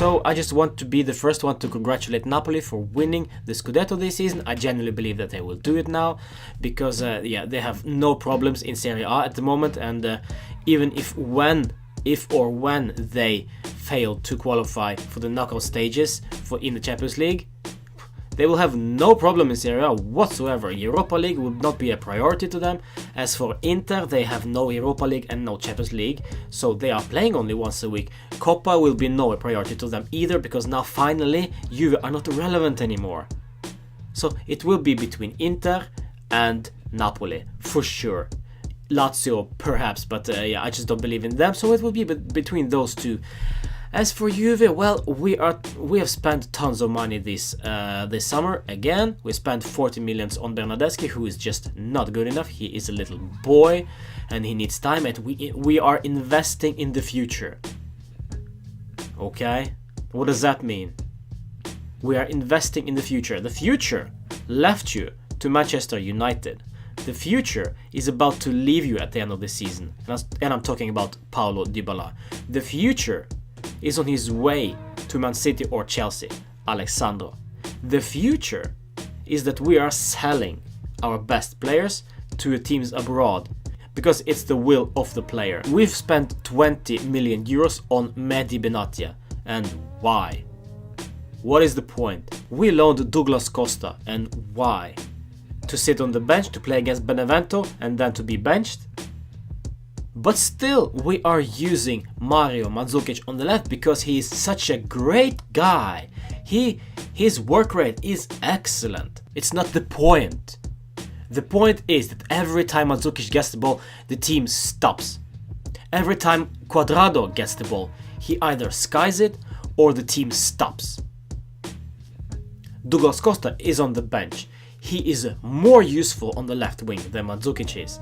So I just want to be the first one to congratulate Napoli for winning the Scudetto this season. I genuinely believe that they will do it now because yeah, they have no problems in Serie A at the moment, and even if or when they fail to qualify for the knockout stages in the Champions League, they will have no problem in Serie A whatsoever. Europa League would not be a priority to them. As for Inter, they have no Europa League and no Champions League, so they are playing only once a week. Coppa will be no priority to them either, because now finally Juve are not relevant anymore. So it will be between Inter and Napoli, for sure. Lazio perhaps, but yeah, I just don't believe in them, so it will be between those two. As for Juve, well, we have spent tons of money this summer. Again, we spent 40 millions on Bernardeschi, who is just not good enough. He is a little boy, and he needs time. And we are investing in the future. Okay, what does that mean? We are investing in the future. The future left you to Manchester United. The future is about to leave you at the end of the season, and I'm talking about Paulo Dybala. The future is on his way to Man City or Chelsea, Alexandro. The future is that we are selling our best players to teams abroad because it's the will of the player. We've spent 20 million euros on Mehdi Benatia, and why? What is the point? We loaned Douglas Costa, and why? To sit on the bench to play against Benevento and then to be benched? But still, we are using Mario Mandzukic on the left because he is such a great guy. His work rate is excellent. It's not the point. The point is that every time Mandzukic gets the ball, the team stops. Every time Cuadrado gets the ball, he either skies it or the team stops. Douglas Costa is on the bench. He is more useful on the left wing than Mandzukic is.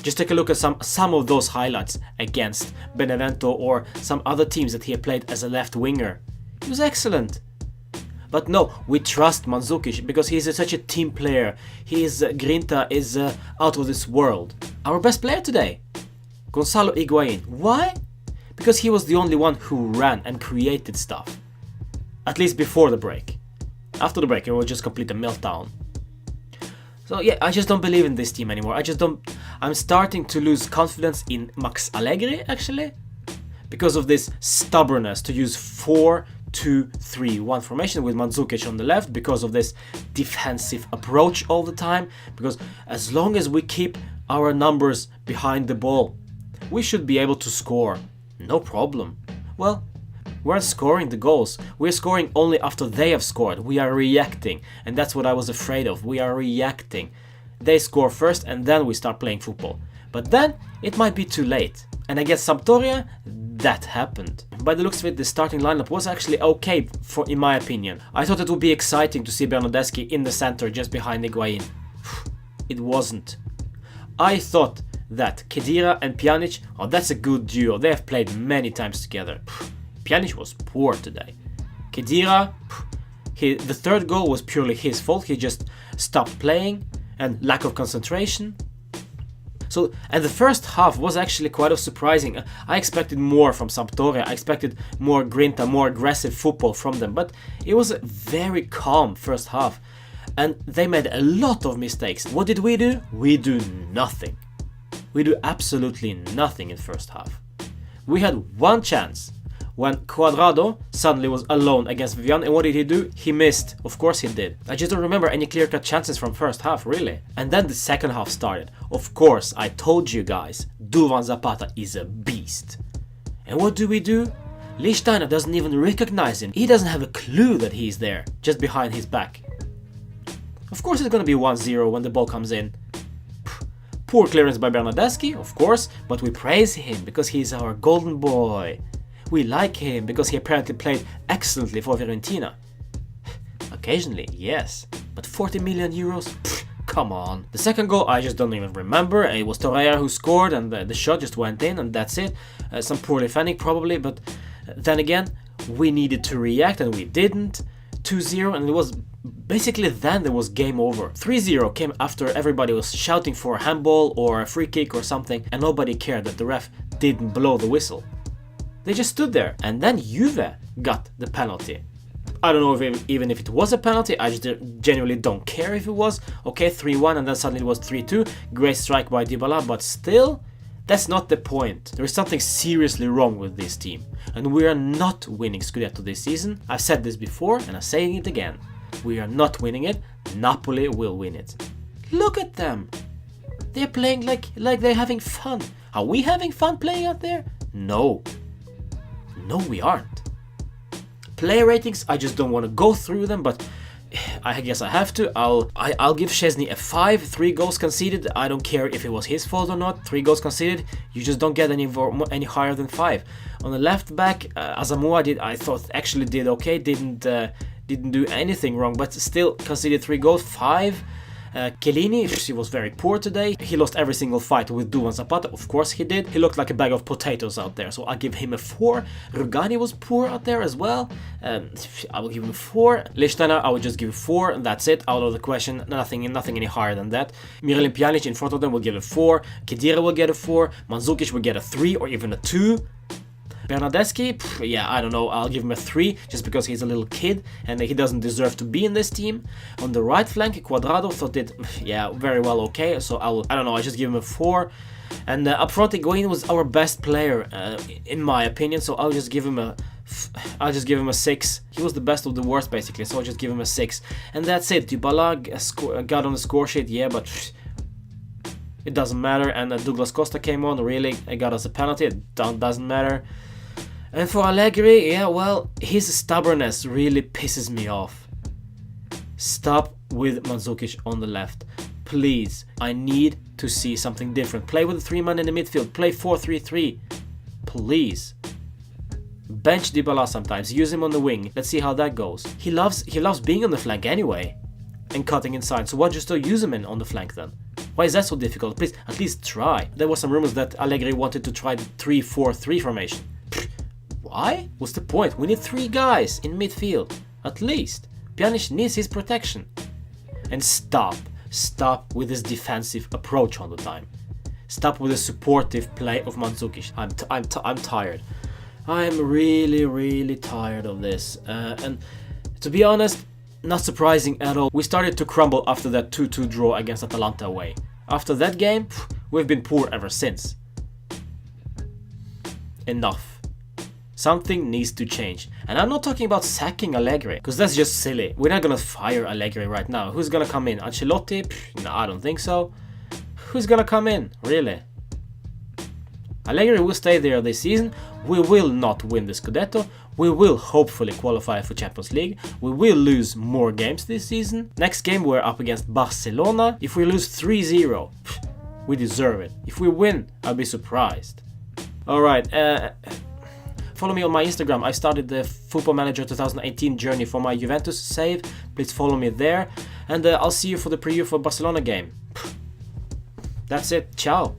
Just take a look at some of those highlights against Benevento or some other teams that he had played as a left winger. He was excellent. But no, we trust Mandzukic because he is such a team player. His grinta is out of this world. Our best player today, Gonzalo Higuain. Why? Because he was the only one who ran and created stuff. At least before the break. After the break, it will just complete a meltdown. So yeah, I just don't believe in this team anymore. I'm starting to lose confidence in Max Allegri, actually, because of this stubbornness to use 4-2-3-1 formation with Mandzukic on the left, because of this defensive approach all the time, because as long as we keep our numbers behind the ball, we should be able to score. No problem. Well, we're not scoring the goals. We're scoring only after they have scored. We are reacting, and that's what I was afraid of. We are reacting. They score first, and then we start playing football. But then, it might be too late. And against Sampdoria, that happened. By the looks of it, the starting lineup was actually okay, in my opinion. I thought it would be exciting to see Bernardeschi in the center just behind Higuain. It wasn't. I thought that Khedira and Pjanic, oh, that's a good duo. They have played many times together. Pjanic was poor today. Khedira, the third goal was purely his fault. He just stopped playing and lack of concentration. So, and the first half was actually quite surprising. I expected more from Sampdoria. I expected more grinta, more aggressive football from them. But it was a very calm first half. And they made a lot of mistakes. What did we do? We do nothing. We do absolutely nothing in first half. We had one chance when Cuadrado suddenly was alone against Vivian, and what did he do? He missed. Of course he did. I just don't remember any clear-cut chances from first half, really. And then the second half started. Of course, I told you guys, Duvan Zapata is a beast. And what do? Lichtsteiner doesn't even recognize him. He doesn't have a clue that he's there, just behind his back. Of course it's gonna be 1-0 when the ball comes in. Poor clearance by Bernardeschi, of course, but we praise him because he's our golden boy. We like him because he apparently played excellently for Fiorentina. Occasionally, yes, but 40 million euros? Pfft, come on. The second goal I just don't even remember. It was Torreira who scored, and the shot just went in, and that's it. Some poor defending probably, but then again, we needed to react and we didn't. 2-0, and it was basically then there was game over. 3-0 came after everybody was shouting for a handball or a free kick or something, and nobody cared that the ref didn't blow the whistle. They just stood there. And then Juve got the penalty. I don't know even if it was a penalty. I just genuinely don't care if it was. Okay, 3-1 and then suddenly it was 3-2. Great strike by Dybala, but still, that's not the point. There is something seriously wrong with this team. And we are not winning Scudetto this season. I've said this before and I'm saying it again. We are not winning it. Napoli will win it. Look at them. They're playing like they're having fun. Are we having fun playing out there? No. No, we aren't. Player ratings, I just don't want to go through them, but I guess I have to. I'll give Szczesny a 5. 3 goals conceded. I don't care if it was his fault or not. 3 goals conceded. You just don't get any higher than 5. On the left back, Asamoah I thought actually did okay. Didn't do anything wrong, but still conceded 3 goals. 5. Chiellini, he was very poor today. He lost every single fight with Duvan Zapata. Of course he did. He looked like a bag of potatoes out there, so I'll give him a 4. Rugani was poor out there as well. I will give him a 4. Lichtsteiner, I would just give 4. That's it. Out of the question. Nothing any higher than that. Miralem Pjanic in front of them will get a 4. Khedira will get a 4. Mandzukic will get a 3 or even a 2. Bernardeschi, yeah, I don't know, I'll give him a 3 just because he's a little kid and he doesn't deserve to be in this team. On the right flank, Cuadrado thought it, yeah, very well okay, so I don't know, I just give him a 4. And up front, Higuain was our best player, in my opinion, so I'll just give him a 6. He was the best of the worst, basically, so I'll just give him a 6. And that's it. Dybala got on the score sheet, yeah, but it doesn't matter. And Douglas Costa came on, really, got us a penalty, it doesn't matter. And for Allegri, yeah, well, his stubbornness really pisses me off. Stop with Mandzukic on the left. Please, I need to see something different. Play with a 3-man in the midfield. Play 4-3-3. Please. Bench Dybala sometimes. Use him on the wing. Let's see how that goes. He loves being on the flank anyway. And cutting inside. So why just don't use him on the flank then? Why is that so difficult? Please, at least try. There were some rumors that Allegri wanted to try the 3-4-3 formation. Why? What's the point? We need 3 guys in midfield. At least. Pjanic needs his protection. And stop with this defensive approach all the time. Stop with the supportive play of Mandzukic. I'm tired. I'm really tired of this. And to be honest, not surprising at all. We started to crumble after that 2-2 draw against Atalanta away. After that game, we've been poor ever since. Enough. Something needs to change. And I'm not talking about sacking Allegri, because that's just silly. We're not gonna fire Allegri right now. Who's gonna come in? Ancelotti? No, I don't think so. Who's gonna come in? Really? Allegri will stay there this season. We will not win the Scudetto. We will hopefully qualify for Champions League. We will lose more games this season. Next game we're up against Barcelona. If we lose 3-0, we deserve it. If we win, I'll be surprised. Alright, follow me on my Instagram. I started the Football Manager 2018 journey for my Juventus save. Please follow me there. And I'll see you for the preview for Barcelona game. That's it. Ciao.